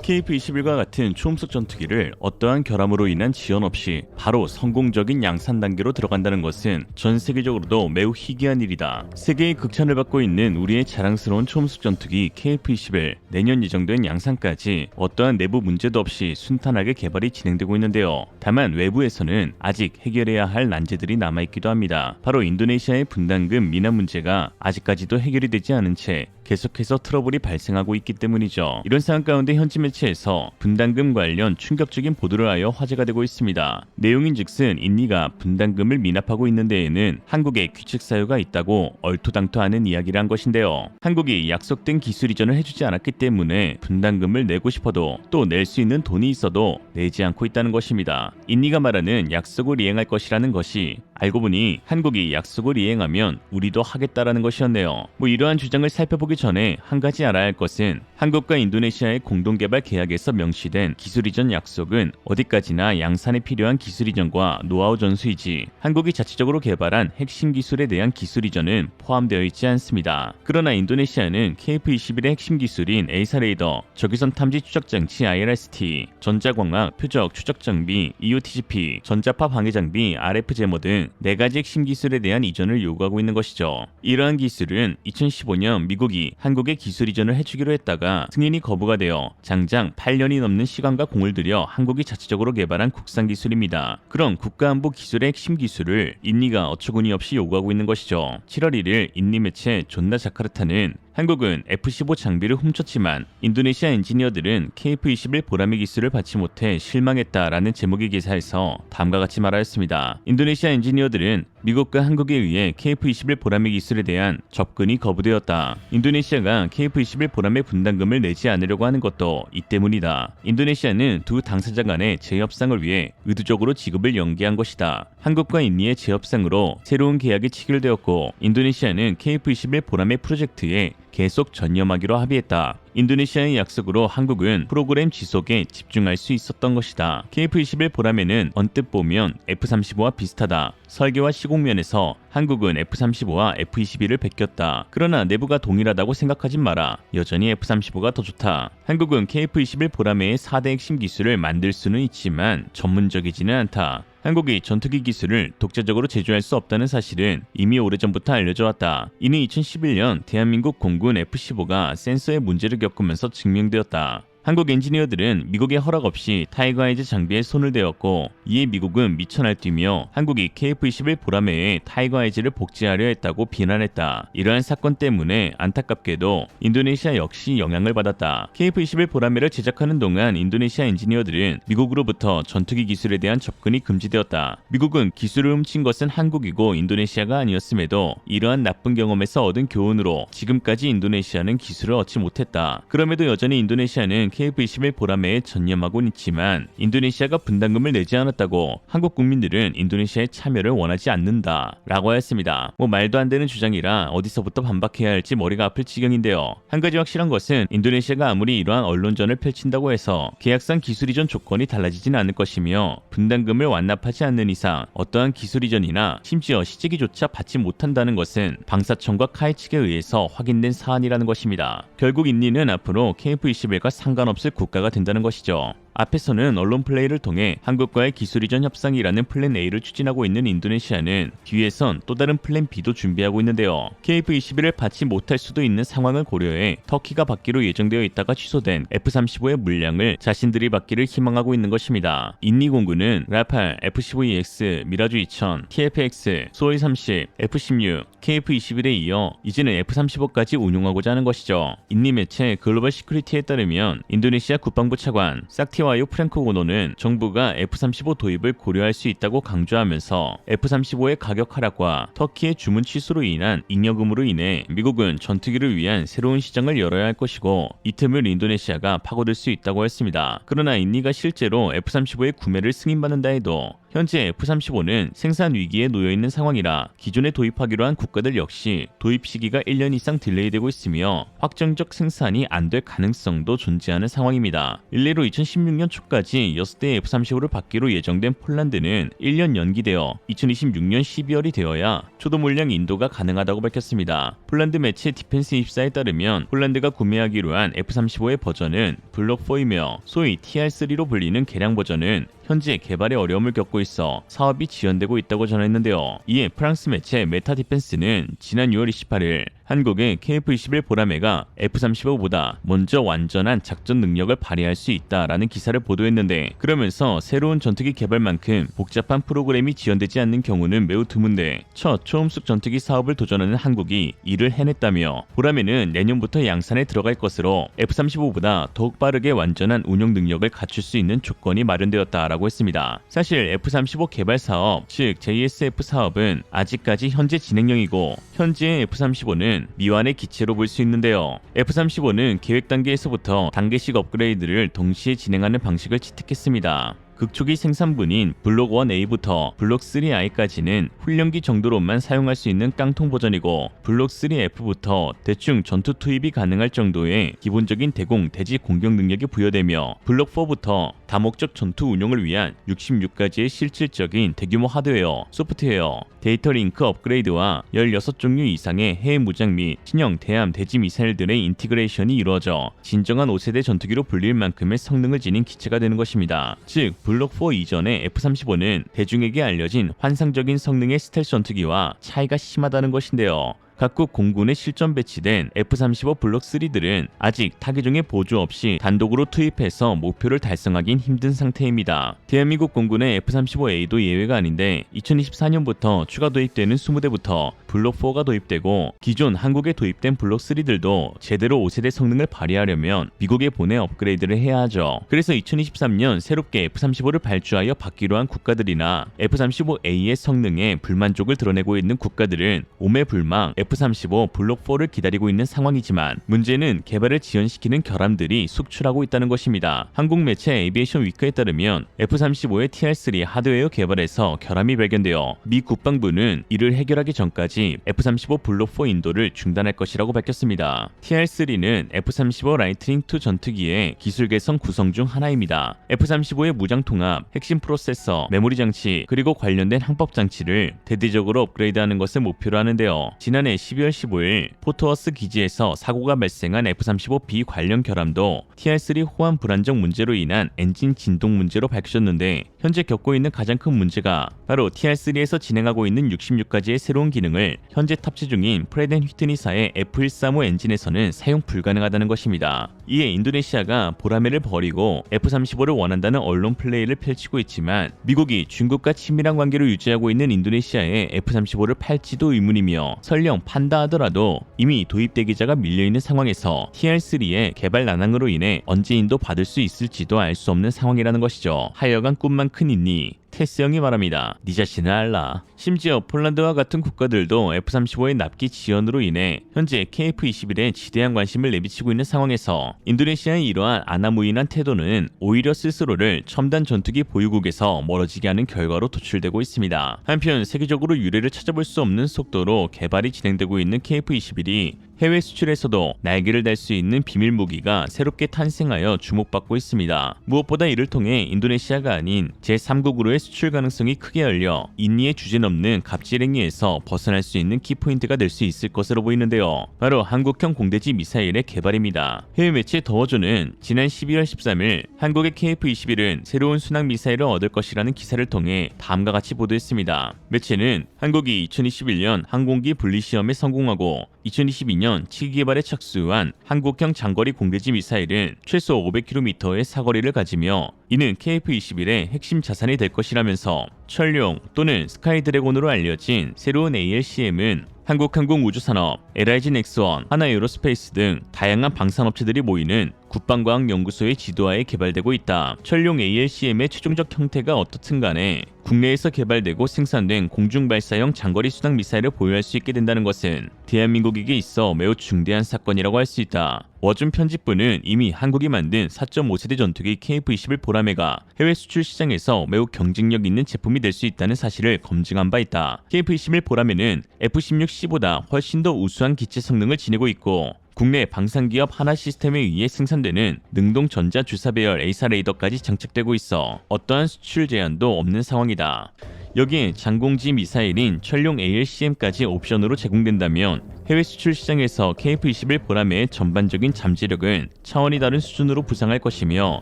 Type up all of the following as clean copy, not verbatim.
KF-21과 같은 초음속 전투기를 어떠한 결함으로 인한 지연 없이 바로 성공적인 양산 단계로 들어간다는 것은 전 세계적으로도 매우 희귀한 일이다. 세계의 극찬을 받고 있는 우리의 자랑스러운 초음속 전투기 KF-21 내년 예정된 양산까지 어떠한 내부 문제도 없이 순탄하게 개발이 진행되고 있는데요. 다만 외부에서는 아직 해결해야 할 난제들이 남아있기도 합니다. 바로 인도네시아의 분담금 미납 문제가 아직까지도 해결이 되지 않은 채 계속해서 트러블이 발생하고 있기 때문이죠. 이런 상황 가운데 현지 매체에서 분담금 관련 충격적인 보도를 하여 화제가 되고 있습니다. 내용인즉슨 인니가 분담금을 미납하고 있는 데에는 한국의 규칙 사유가 있다고 얼토당토하는 이야기를 한 것인데요. 한국이 약속된 기술 이전을 해주지 않았기 때문에 분담금을 내고 싶어도 또 낼 수 있는 돈이 있어도 내지 않고 있다는 것입니다. 인니가 말하는 약속을 이행할 것이라는 것이 알고 보니 한국이 약속을 이행하면 우리도 하겠다라는 것이었네요. 이러한 주장을 살펴보기 전에 한 가지 알아야 할 것은 한국과 인도네시아의 공동개발 계약에서 명시된 기술 이전 약속은 어디까지나 양산에 필요한 기술 이전과 노하우 전수이지 한국이 자체적으로 개발한 핵심 기술에 대한 기술 이전은 포함되어 있지 않습니다. 그러나 인도네시아는 KF-21의 핵심 기술인 A사 레이더, 적외선 탐지 추적 장치 IRST, 전자광학 표적 추적 장비 EOTGP, 전자파 방해 장비 RF 제모 등 4가지 핵심 기술에 대한 이전을 요구하고 있는 것이죠. 이러한 기술은 2015년 미국이 한국에 기술 이전을 해주기로 했다가 승인이 거부가 되어 장장 8년이 넘는 시간과 공을 들여 한국이 자체적으로 개발한 국산 기술입니다. 그럼 국가안보 기술의 핵심 기술을 인니가 어처구니 없이 요구하고 있는 것이죠. 7월 1일 인니 매체 존나 자카르타는 한국은 F-15 장비를 훔쳤지만 인도네시아 엔지니어들은 KF-21 보라매 기술을 받지 못해 실망했다라는 제목의 기사에서 다음과 같이 말하였습니다. 인도네시아 엔지니어들은 미국과 한국에 의해 KF-21 보라매 기술에 대한 접근이 거부되었다. 인도네시아가 KF-21 보라매 분담금을 내지 않으려고 하는 것도 이 때문이다. 인도네시아는 두 당사자 간의 재협상을 위해 의도적으로 지급을 연기한 것이다. 한국과 인니의 재협상으로 새로운 계약이 체결되었고 인도네시아는 KF-21 보라매 프로젝트에 계속 전념하기로 합의했다. 인도네시아의 약속으로 한국은 프로그램 지속에 집중할 수 있었던 것이다. KF-21 보라매는 언뜻 보면 F-35와 비슷하다. 설계와 시공면에서 한국은 F-35와 F-21을 베꼈다. 그러나 내부가 동일하다고 생각하진 마라. 여전히 F-35가 더 좋다. 한국은 KF-21 보라매의 4대 핵심 기술을 만들 수는 있지만 전문적이지는 않다. 한국이 전투기 기술을 독자적으로 제조할 수 없다는 사실은 이미 오래전부터 알려져 왔다. 이는 2011년 대한민국 공군 F-15가 센서의 문제를 겪으면서 증명되었다. 한국 엔지니어들은 미국의 허락 없이 타이거 아이즈 장비에 손을 대었고 이에 미국은 미쳐 날뛰며 한국이 KF-21 보라매에 타이거 아이즈를 복제하려 했다고 비난했다. 이러한 사건 때문에 안타깝게도 인도네시아 역시 영향을 받았다. KF-21 보라매를 제작하는 동안 인도네시아 엔지니어들은 미국으로부터 전투기 기술에 대한 접근이 금지되었다. 미국은 기술을 훔친 것은 한국이고 인도네시아가 아니었음에도 이러한 나쁜 경험에서 얻은 교훈으로 지금까지 인도네시아는 기술을 얻지 못했다. 그럼에도 여전히 인도네시아는 KF-21 보라매에 전념하고는 있지만 인도네시아가 분담금을 내지 않았다고 한국 국민들은 인도네시아의 참여를 원하지 않는다 라고 하였습니다. 말도 안 되는 주장이라 어디서부터 반박해야 할지 머리가 아플 지경인데요. 한 가지 확실한 것은 인도네시아가 아무리 이러한 언론전을 펼친다고 해서 계약상 기술 이전 조건이 달라지진 않을 것이며 분담금을 완납하지 않는 이상 어떠한 기술 이전이나 심지어 시제기조차 받지 못한다는 것은 방사청과 카이 측에 의해서 확인된 사안이라는 것입니다. 결국 인니는 앞으로 KF-21과 상관없을 국가가 된다는 것이죠. 앞에서는 언론 플레이를 통해 한국과의 기술 이전 협상이라는 플랜 A를 추진하고 있는 인도네시아는 뒤에선 또 다른 플랜 B도 준비하고 있는데요. KF-21을 받지 못할 수도 있는 상황을 고려해 터키가 받기로 예정되어 있다가 취소된 F-35의 물량을 자신들이 받기를 희망하고 있는 것입니다. 인니 공군은 라팔, F-15EX, 미라주 2000, TFX, 수호이 30, F-16, KF-21에 이어 이제는 F-35까지 운용하고자 하는 것이죠. 인니 매체 글로벌 시큐리티에 따르면 인도네시아 국방부 차관 삭티와요 프랭크 고노는 정부가 F-35 도입을 고려할 수 있다고 강조하면서 F-35의 가격 하락과 터키의 주문 취소로 인한 잉여금으로 인해 미국은 전투기를 위한 새로운 시장을 열어야 할 것이고 이 틈을 인도네시아가 파고들 수 있다고 했습니다. 그러나 인니가 실제로 F-35의 구매를 승인받는다 해도 현재 F-35는 생산 위기에 놓여 있는 상황이라 기존에 도입하기로 한 국가들 역시 도입 시기가 1년 이상 딜레이되고 있으며 확정적 생산이 안 될 가능성도 존재하는 상황입니다. 일례로 2016년 초까지 6대의 F-35를 받기로 예정된 폴란드는 1년 연기되어 2026년 12월이 되어야 초도 물량 인도가 가능하다고 밝혔습니다. 폴란드 매체 디펜스24에 따르면 폴란드가 구매하기로 한 F-35의 버전은 블록4이며 소위 TR3로 불리는 개량 버전은 현재 개발에 어려움을 겪고 있어 사업이 지연되고 있다고 전했는데요. 이에 프랑스 매체 메타 디펜스는 지난 6월 28일 한국의 KF-21 보라매가 F-35보다 먼저 완전한 작전 능력을 발휘할 수 있다라는 기사를 보도했는데, 그러면서 새로운 전투기 개발만큼 복잡한 프로그램이 지연되지 않는 경우는 매우 드문데 첫 초음속 전투기 사업을 도전하는 한국이 이를 해냈다며, 보라매는 내년부터 양산에 들어갈 것으로 F-35보다 더욱 빠르게 완전한 운용 능력을 갖출 수 있는 조건이 마련되었다라고 했습니다. 사실 F-35 개발 사업, 즉 JSF 사업은 아직까지 현재 진행형이고 현재의 F-35는 미완의 기체로 볼 수 있는데요. F-35는 계획 단계에서부터 단계식 업그레이드를 동시에 진행하는 방식을 채택했습니다. 극초기 생산분인 블록 1A부터 블록 3I까지는 훈련기 정도로만 사용할 수 있는 깡통 버전이고, 블록 3F부터 대충 전투 투입이 가능할 정도의 기본적인 대공, 대지 공격 능력이 부여되며, 블록 4부터 다목적 전투 운용을 위한 66가지의 실질적인 대규모 하드웨어, 소프트웨어, 데이터 링크 업그레이드와 16종류 이상의 해외 무장 및 신형 대함 대지 미사일들의 인티그레이션이 이루어져 진정한 5세대 전투기로 불릴 만큼의 성능을 지닌 기체가 되는 것입니다. 즉 블록 4 이전의 F-35는 대중에게 알려진 환상적인 성능의 스텔스 전투기와 차이가 심하다는 것인데요. 각국 공군에 실전 배치된 F-35 블록 3들은 아직 타기종의 보조 없이 단독으로 투입해서 목표를 달성하긴 힘든 상태입니다. 대한민국 공군의 F-35A도 예외가 아닌데 2024년부터 추가 도입되는 20대부터 블록 4가 도입되고, 기존 한국에 도입된 블록 3들도 제대로 5세대 성능을 발휘하려면 미국에 보내 업그레이드를 해야 하죠. 그래서 2023년 새롭게 F-35를 발주하여 받기로 한 국가들이나 F-35A의 성능에 불만족을 드러내고 있는 국가들은 오매불망 F-35 블록 4를 기다리고 있는 상황이지만, 문제는 개발을 지연시키는 결함들이 속출하고 있다는 것입니다. 한국 매체 에이비에이션 위크에 따르면 F-35의 TR3 하드웨어 개발에서 결함이 발견되어 미 국방부는 이를 해결하기 전까지 F-35 블록 4 인도를 중단할 것이라고 밝혔습니다. TR3는 F-35 라이트닝 II 전투기의 기술 개선 구성 중 하나입니다. F-35의 무장 통합, 핵심 프로세서, 메모리 장치, 그리고 관련된 항법 장치를 대대적으로 업그레이드하는 것을 목표로 하는데요. 지난해 12월 15일 포트워스 기지에서 사고가 발생한 F-35B 관련 결함도 TR3 호환 불안정 문제로 인한 엔진 진동 문제로 밝혀졌는데, 현재 겪고 있는 가장 큰 문제가 바로 TR3에서 진행하고 있는 66가지의 새로운 기능을 현재 탑재 중인 프렛 앤 휘트니사의 F135 엔진에서는 사용 불가능하다는 것입니다. 이에 인도네시아가 보라매를 버리고 F-35를 원한다는 언론 플레이를 펼치고 있지만, 미국이 중국과 친밀한 관계를 유지하고 있는 인도네시아에 F-35를 팔지도 의문이며, 설령 판다 하더라도 이미 도입 대기자가 밀려있는 상황에서 TR3의 개발 난항으로 인해 언제 인도 받을 수 있을지도 알 수 없는 상황이라는 것이죠. 하여간 꿈만 큰 있니? 테스형이 말합니다. 네 자신을 알라. 심지어 폴란드와 같은 국가들도 F-35의 납기 지연으로 인해 현재 KF-21에 지대한 관심을 내비치고 있는 상황에서 인도네시아의 이러한 아나무인한 태도는 오히려 스스로를 첨단 전투기 보유국에서 멀어지게 하는 결과로 도출되고 있습니다. 한편 세계적으로 유례를 찾아볼 수 없는 속도로 개발이 진행되고 있는 KF-21이 해외 수출에서도 날개를 달 수 있는 비밀 무기가 새롭게 탄생하여 주목받고 있습니다. 무엇보다 이를 통해 인도네시아가 아닌 제3국으로의 수출 가능성이 크게 열려 인니의 주제넘는 갑질 행위에서 벗어날 수 있는 키포인트가 될 수 있을 것으로 보이는데요. 바로 한국형 공대지 미사일의 개발입니다. 해외 매체 더워조는 지난 12월 13일 한국의 KF-21은 새로운 순항 미사일을 얻을 것이라는 기사를 통해 다음과 같이 보도했습니다. 매체는 한국이 2021년 항공기 분리 시험에 성공하고 2022년 7기 개발에 착수한 한국형 장거리 공대지 미사일은 최소 500km의 사거리를 가지며 이는 KF-21의 핵심 자산이 될 것이라면서, 천룡 또는 스카이드래곤으로 알려진 새로운 ALCM은 한국항공우주산업, LIG 넥스원, 하나에어로스페이스 등 다양한 방산업체들이 모이는 국방과학연구소의 지도하에 개발되고 있다. 천룡 ALCM의 최종적 형태가 어떻든 간에 국내에서 개발되고 생산된 공중발사형 장거리 수당 미사일을 보유할 수 있게 된다는 것은 대한민국에게 있어 매우 중대한 사건이라고 할 수 있다. 워준 편집부는 이미 한국이 만든 4.5세대 전투기 KF-21 보라매가 해외 수출 시장에서 매우 경쟁력 있는 제품이 될 수 있다는 사실을 검증한 바 있다. KF-21 보라매는 F-16C보다 훨씬 더 우수한 기체 성능을 지니고 있고 국내 방산기업 하나시스템에 의해 생산되는 능동전자 주사배열 A사 레이더까지 장착되고 있어 어떠한 수출 제한도 없는 상황이다. 여기에 장공지 미사일인 천룡 ALCM까지 옵션으로 제공된다면 해외 수출 시장에서 KF-21 보라매의 전반적인 잠재력은 차원이 다른 수준으로 부상할 것이며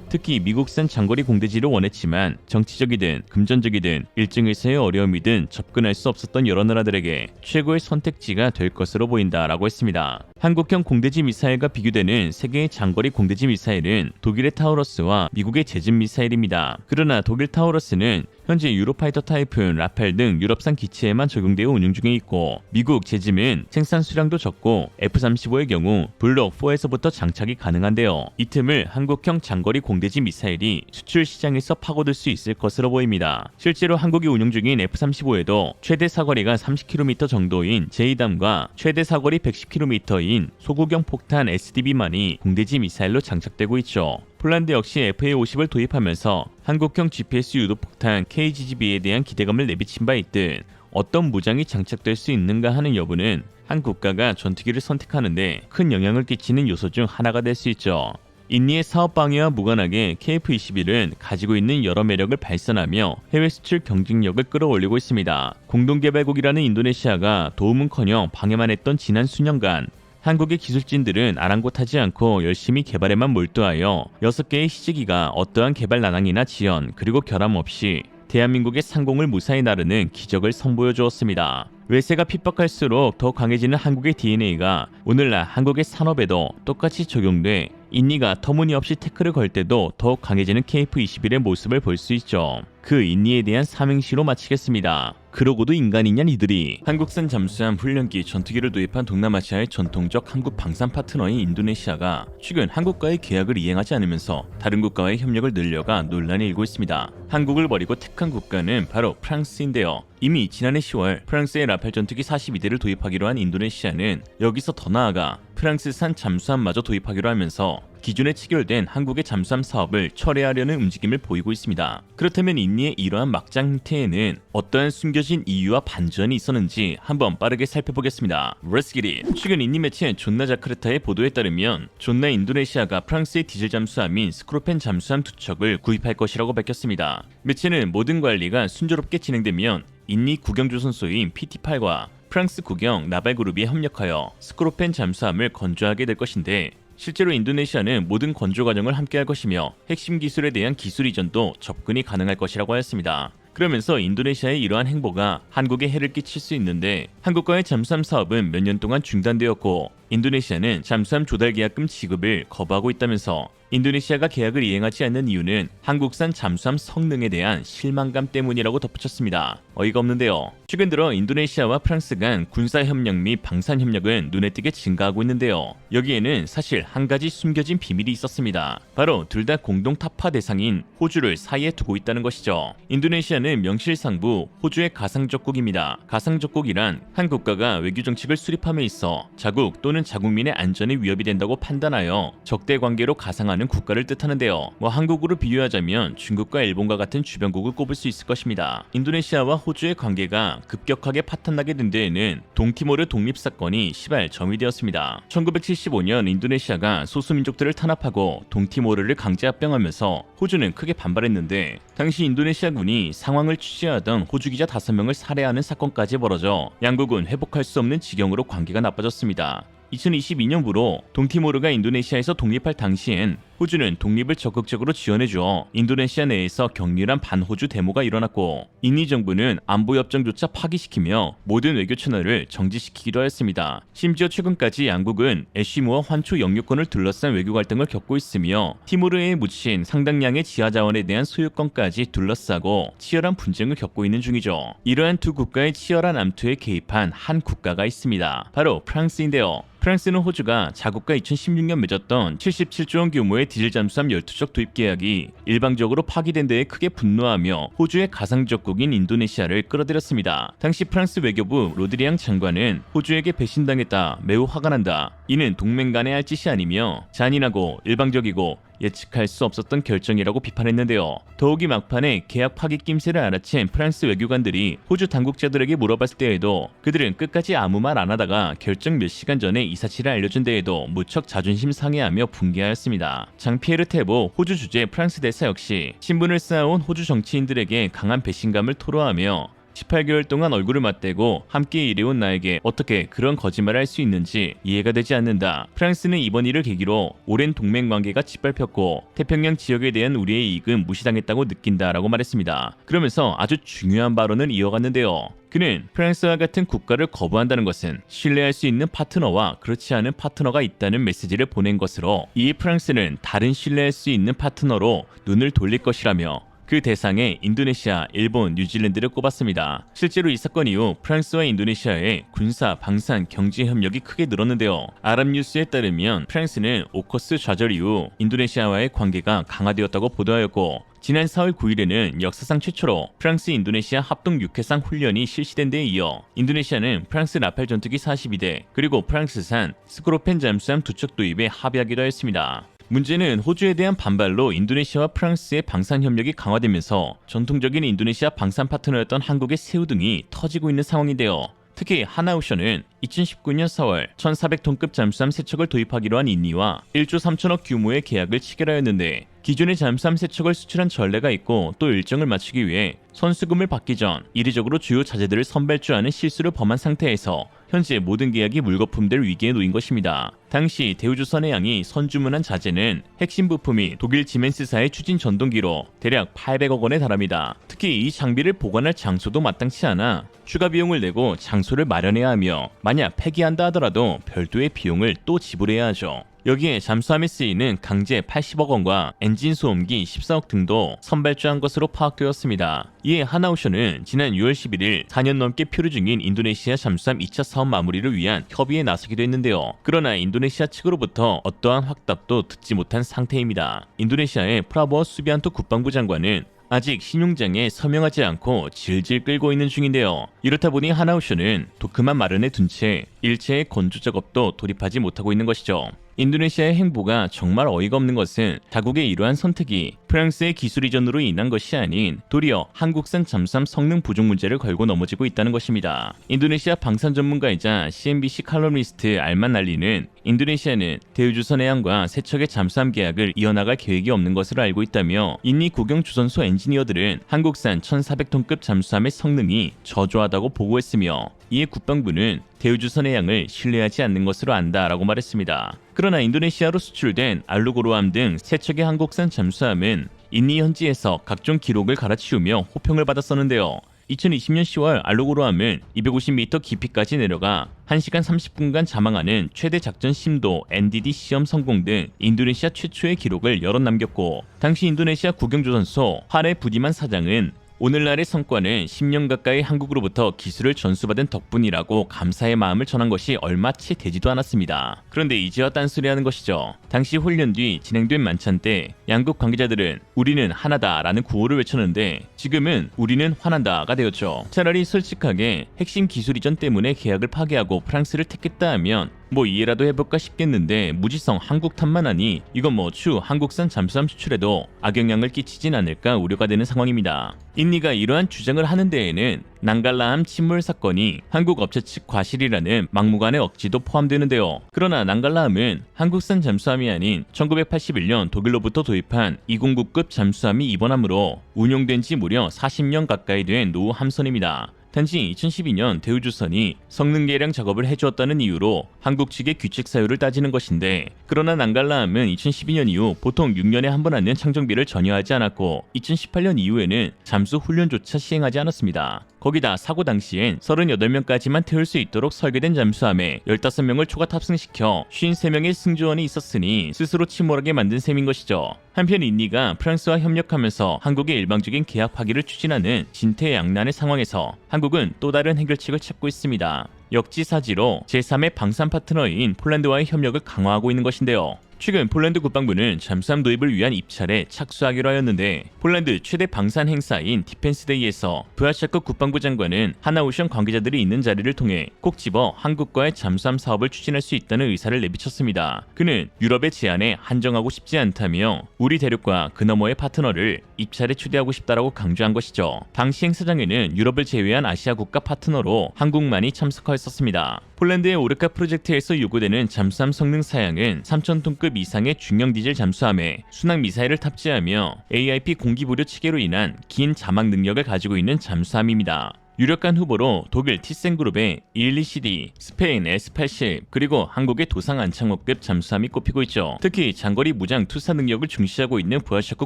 특히 미국산 장거리 공대지를 원했지만 정치적이든 금전적이든 일정에서의 어려움이든 접근할 수 없었던 여러 나라들에게 최고의 선택지가 될 것으로 보인다라고 했습니다. 한국형 공대지 미사일과 비교되는 세계의 장거리 공대지 미사일은 독일의 타우러스와 미국의 제즘 미사일입니다. 그러나 독일 타우러스는 현재 유로파이터 타이푼, 라팔 등 유럽산 기체에만 적용되어 운용 중에 있고 미국 제즘은 생산 수량도 적고 F-35의 경우 블록 4에서부터 장착이 가능한데요. 이 틈을 한국형 장거리 공대지 미사일이 수출 시장에서 파고들 수 있을 것으로 보입니다. 실제로 한국이 운용 중인 F-35에도 최대 사거리가 30km 정도인 JDAM과 최대 사거리 110km인 소구경 폭탄 SDB만이 공대지 미사일로 장착되고 있죠. 폴란드 역시 FA-50을 도입하면서 한국형 GPS 유도 폭탄 KGGB에 대한 기대감을 내비친 바 있듯 어떤 무장이 장착될 수 있는가 하는 여부는 한 국가가 전투기를 선택하는데 큰 영향을 끼치는 요소 중 하나가 될 수 있죠. 인니의 사업 방해와 무관하게 KF-21은 가지고 있는 여러 매력을 발산하며 해외 수출 경쟁력을 끌어올리고 있습니다. 공동개발국이라는 인도네시아가 도움은커녕 방해만 했던 지난 수년간 한국의 기술진들은 아랑곳하지 않고 열심히 개발에만 몰두하여 6개의 시즈기가 어떠한 개발 난항이나 지연 그리고 결함 없이 대한민국의 상공을 무사히 나르는 기적을 선보여 주었습니다. 외세가 핍박할수록 더 강해지는 한국의 DNA가 오늘날 한국의 산업에도 똑같이 적용돼 인니가 터무니없이 태클을 걸 때도 더욱 강해지는 KF-21의 모습을 볼 수 있죠. 그 인니에 대한 삼행시로 마치겠습니다. 그러고도 인간이냐 니들이. 한국산 잠수함 훈련기 전투기를 도입한 동남아시아의 전통적 한국 방산 파트너인 인도네시아가 최근 한국과의 계약을 이행하지 않으면서 다른 국가와의 협력을 늘려가 논란이 일고 있습니다. 한국을 버리고 택한 국가는 바로 프랑스인데요. 이미 지난해 10월 프랑스의 라팔 전투기 42대를 도입하기로 한 인도네시아는 여기서 더 나아가 프랑스산 잠수함마저 도입하기로 하면서 기존에 체결된 한국의 잠수함 사업을 철회하려는 움직임을 보이고 있습니다. 그렇다면 인니의 이러한 막장 행태에는 어떠한 숨겨진 이유와 반전이 있었는지 한번 빠르게 살펴보겠습니다. Let's get it! 최근 인니 매체 존나 자카르타의 보도에 따르면 존나 인도네시아가 프랑스의 디젤 잠수함인 스크로펜 잠수함 2척을 구입할 것이라고 밝혔습니다. 매체는 모든 관리가 순조롭게 진행되면 인니 국영조선소인 PT8과 프랑스 국영 나발그룹이 협력하여 스크로펜 잠수함을 건조하게 될 것인데 실제로 인도네시아는 모든 건조 과정을 함께할 것이며 핵심 기술에 대한 기술 이전도 접근이 가능할 것이라고 하였습니다. 그러면서 인도네시아의 이러한 행보가 한국에 해를 끼칠 수 있는데 한국과의 잠수함 사업은 몇 년 동안 중단되었고 인도네시아는 잠수함 조달 계약금 지급을 거부하고 있다면서 인도네시아가 계약을 이행하지 않는 이유는 한국산 잠수함 성능에 대한 실망감 때문이라고 덧붙였습니다. 어이가 없는데요. 최근 들어 인도네시아와 프랑스 간 군사협력 및 방산협력은 눈에 띄게 증가하고 있는데요. 여기에는 사실 한 가지 숨겨진 비밀이 있었습니다. 바로 둘 다 공동 타파 대상인 호주를 사이에 두고 있다는 것이죠. 인도네시아는 명실상부 호주의 가상적국입니다. 가상적국이란 한 국가가 외교 정책을 수립함에 있어 자국 또는 자국민의 안전에 위협이 된다고 판단하여 적대 관계로 가상하는 국가를 뜻하는데요. 한국으로 비유하자면 중국과 일본과 같은 주변국을 꼽을 수 있을 것입니다. 인도네시아와 호주의 관계가 급격하게 파탄나게 된 데에는 동티모르 독립사건이 시발점이 되었습니다. 1975년 인도네시아가 소수민족들을 탄압하고 동티모르를 강제 합병하면서 호주는 크게 반발했는데 당시 인도네시아군이 상황을 취재하던 호주 기자 5명을 살해하는 사건까지 벌어져 양국은 회복할 수 없는 지경으로 관계가 나빠졌습니다. 2022년부로 동티모르가 인도네시아에서 독립할 당시엔 호주는 독립을 적극적으로 지원해줘 인도네시아 내에서 격렬한 반호주 데모가 일어났고 인니 정부는 안보협정조차 파기시키며 모든 외교 채널을 정지시키기도 하였습니다. 심지어 최근까지 양국은 애쉬무어 환초 영유권을 둘러싼 외교 갈등을 겪고 있으며 티모르에 묻힌 상당량의 지하자원에 대한 소유권까지 둘러싸고 치열한 분쟁을 겪고 있는 중이죠. 이러한 두 국가의 치열한 암투에 개입한 한 국가가 있습니다. 바로 프랑스인데요. 프랑스는 호주가 자국과 2016년 맺었던 77조 원 규모의 디젤 잠수함 12척 도입 계약이 일방적으로 파기된 데에 크게 분노하며 호주의 가상적국인 인도네시아를 끌어들였습니다. 당시 프랑스 외교부 로드리앙 장관은 호주에게 배신당했다, 매우 화가 난다. 이는 동맹 간의 할 짓이 아니며 잔인하고 일방적이고 예측할 수 없었던 결정이라고 비판했는데요. 더욱이 막판에 계약 파기 낌새를 알아챈 프랑스 외교관들이 호주 당국자들에게 물어봤을 때에도 그들은 끝까지 아무 말 안 하다가 결정 몇 시간 전에 이 사실을 알려준 데에도 무척 자존심 상해하며 분개하였습니다. 장피에르 테보 호주 주재 프랑스 대사 역시 신분을 쌓아온 호주 정치인들에게 강한 배신감을 토로하며 18개월 동안 얼굴을 맞대고 함께 일해온 나에게 어떻게 그런 거짓말을 할 수 있는지 이해가 되지 않는다. 프랑스는 이번 일을 계기로 오랜 동맹 관계가 짓밟혔고 태평양 지역에 대한 우리의 이익은 무시당했다고 느낀다라고 말했습니다. 그러면서 아주 중요한 발언을 이어갔는데요. 그는 프랑스와 같은 국가를 거부한다는 것은 신뢰할 수 있는 파트너와 그렇지 않은 파트너가 있다는 메시지를 보낸 것으로, 이에 프랑스는 다른 신뢰할 수 있는 파트너로 눈을 돌릴 것이라며 그 대상에 인도네시아, 일본, 뉴질랜드를 꼽았습니다. 실제로 이 사건 이후 프랑스와 인도네시아의 군사, 방산, 경제 협력이 크게 늘었는데요. 아랍뉴스에 따르면 프랑스는 오커스 좌절 이후 인도네시아와의 관계가 강화되었다고 보도하였고, 지난 4월 9일에는 역사상 최초로 프랑스 인도네시아 합동 육해상 훈련이 실시된 데에 이어 인도네시아는 프랑스 라팔 전투기 42대 그리고 프랑스산 스코르펜 잠수함 2척 도입에 합의하기도 했습니다. 문제는 호주에 대한 반발로 인도네시아와 프랑스의 방산 협력이 강화되면서 전통적인 인도네시아 방산 파트너였던 한국의 새우등이 터지고 있는 상황인데요. 특히 하나오션은 2019년 4월 1,400톤급 잠수함 3척을 도입하기로 한 인니와 1조 3천억 규모의 계약을 체결하였는데, 기존의 잠수함 3척을 수출한 전례가 있고 또 일정을 맞추기 위해 선수금을 받기 전 이례적으로 주요 자재들을 선발주하는 실수를 범한 상태에서 현재 모든 계약이 물거품될 위기에 놓인 것입니다. 당시 대우조선해양이 선주문한 자재는 핵심 부품이 독일 지멘스사의 추진 전동기로 대략 800억 원에 달합니다. 특히 이 장비를 보관할 장소도 마땅치 않아 추가 비용을 내고 장소를 마련해야 하며 만약 폐기한다 하더라도 별도의 비용을 또 지불해야 하죠. 여기에 잠수함에 쓰이는 강제 80억 원과 엔진 소음기 14억 등도 선발주한 것으로 파악되었습니다. 이에 하나오션은 지난 6월 11일 4년 넘게 표류 중인 인도네시아 잠수함 2차 사업 마무리를 위한 협의에 나서기도 했는데요. 그러나 인도네시아 측으로부터 어떠한 확답도 듣지 못한 상태입니다. 인도네시아의 프라보어 수비안토 국방부 장관은 아직 신용장에 서명하지 않고 질질 끌고 있는 중인데요. 이렇다 보니 하나오션은 도크만 마련해 둔 채 일체의 건조 작업도 돌입하지 못하고 있는 것이죠. 인도네시아의 행보가 정말 어이가 없는 것은 자국의 이러한 선택이 프랑스의 기술 이전으로 인한 것이 아닌 도리어 한국산 잠수함 성능 부족 문제를 걸고 넘어지고 있다는 것입니다. 인도네시아 방산 전문가이자 CNBC 칼럼니스트 알만 알리는 인도네시아는 대우조선해양과 세 척의 잠수함 계약을 이어나갈 계획이 없는 것으로 알고 있다며, 인니 국영조선소 엔지니어들은 한국산 1,400톤급 잠수함의 성능이 저조하다고 보고했으며, 이에 국방부는 대우조선해양을 신뢰하지 않는 것으로 안다라고 말했습니다. 그러나 인도네시아로 수출된 알루고로함 등 세 척의 한국산 잠수함은 인니 현지에서 각종 기록을 갈아치우며 호평을 받았었는데요. 2020년 10월 알루고로함은 250m 깊이까지 내려가 1시간 30분간 자망하는 최대 작전 심도 NDD 시험 성공 등 인도네시아 최초의 기록을 여럿 남겼고, 당시 인도네시아 국영조선소 파레 부디만 사장은 오늘날의 성과는 10년 가까이 한국으로부터 기술을 전수받은 덕분이라고 감사의 마음을 전한 것이 얼마 채 되지도 않았습니다. 그런데 이제와 딴소리하는 것이죠. 당시 훈련 뒤 진행된 만찬 때 양국 관계자들은 우리는 하나다 라는 구호를 외쳤는데, 지금은 우리는 화난다가 되었죠. 차라리 솔직하게 핵심 기술 이전 때문에 계약을 파기하고 프랑스를 택했다 하면 뭐 이해라도 해볼까 싶겠는데, 무지성 한국 탓만 하니 이건 뭐 추 한국산 잠수함 수출에도 악영향을 끼치진 않을까 우려가 되는 상황입니다. 인니가 이러한 주장을 하는 데에는 낭갈라함 침몰 사건이 한국 업체 측 과실이라는 막무가내 억지도 포함되는데요. 그러나 낭갈라함은 한국산 잠수함이 아닌 1981년 독일로부터 도입한 209급 잠수함이 입원함으로 운용된 지 무려 40년 가까이 된 노후 함선입니다. 단지 2012년 대우조선이 성능 개량 작업을 해주었다는 이유로 한국 측의 규칙 사유를 따지는 것인데, 그러나 난갈라함은 2012년 이후 보통 6년에 한 번 하는 창정비를 전혀 하지 않았고 2018년 이후에는 잠수 훈련조차 시행하지 않았습니다. 거기다 사고 당시엔 38명까지만 태울 수 있도록 설계된 잠수함에 15명을 추가 탑승시켜 53명의 승조원이 있었으니 스스로 침몰하게 만든 셈인 것이죠. 한편 인니가 프랑스와 협력하면서 한국의 일방적인 계약 파기를 추진하는 진퇴양난의 상황에서 한국은 또 다른 해결책을 찾고 있습니다. 역지사지로 제3의 방산 파트너인 폴란드와의 협력을 강화하고 있는 것인데요. 최근 폴란드 국방부는 잠수함 도입을 위한 입찰에 착수하기로 하였는데, 폴란드 최대 방산 행사인 디펜스데이에서 브와샤크 국방부 장관은 하나오션 관계자들이 있는 자리를 통해 꼭 집어 한국과의 잠수함 사업을 추진할 수 있다는 의사를 내비쳤습니다. 그는 유럽의 제안에 한정하고 싶지 않다며 우리 대륙과 그 너머의 파트너를 입찰에 초대하고 싶다라고 강조한 것이죠. 당시 행사장에는 유럽을 제외한 아시아 국가 파트너로 한국만이 참석하였었습니다. 폴란드의 오르카 프로젝트에서 요구되는 잠수함 성능 사양은 3,000톤급 이상의 중형 디젤 잠수함에 순항 미사일을 탑재하며 AIP 공기보류 체계로 인한 긴 자막 능력을 가지고 있는 잠수함입니다. 유력한 후보로 독일 티센그룹의 212CD, 스페인 S80, 그리고 한국의 도상 안창호급 잠수함이 꼽히고 있죠. 특히 장거리 무장 투사 능력을 중시하고 있는 부하샤크